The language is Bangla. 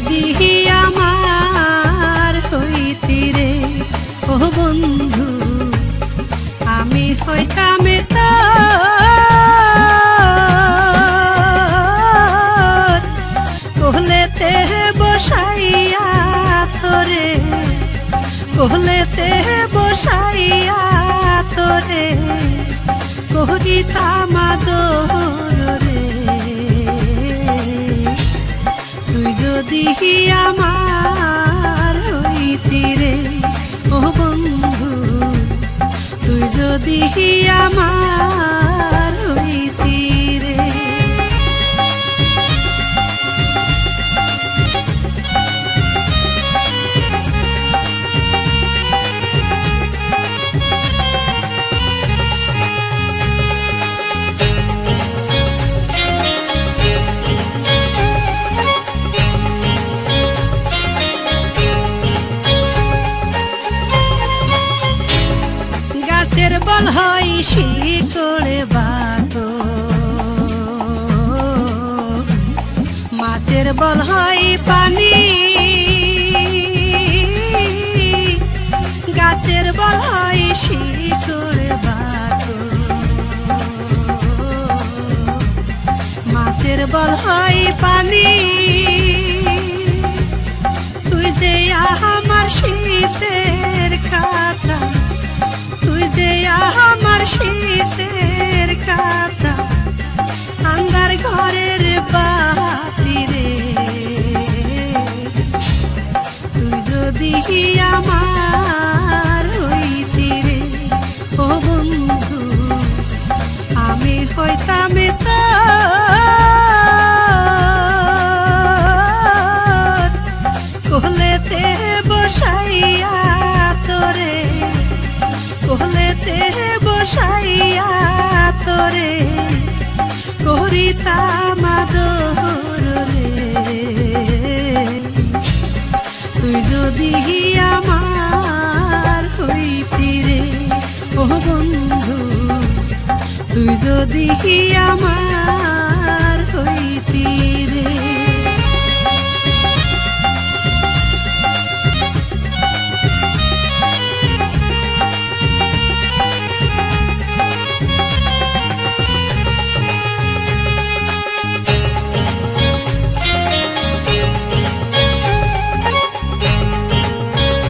যদি আমার হইতি রে ও বন্ধু, আমি হইতাম তোর কোহলেতে বসাইয়া তোরে, কোহলেতে বসাইয়া তোরে করিতাম আদর রে। তুই যদি আমার হইতি রে ও বন্ধু, তুই যদি আমার হইতি রে। গাছের বল হয় শিকড়ে বাতো, মাছের বল হয় পানি, গাছের বল হয় শিকড়ে বাতো, মাছের বল হয় পানি। তুই যে আমার শীতের কাঁথা, তুই যে আমার শীতের কাঁথা, আন্ধার ঘরের বাতি রে। তুই যদি আমার হইতি রে ও বন্ধু, আমি হইতাম তোর কোহলেতে বসাইয়া তোরে, কোহলেতে বসাইয়া তোরে করিতাম আদর রে। তুই যদি আমার হইতি রে ও বন্ধু, তুই যদি আমার হইতি রে।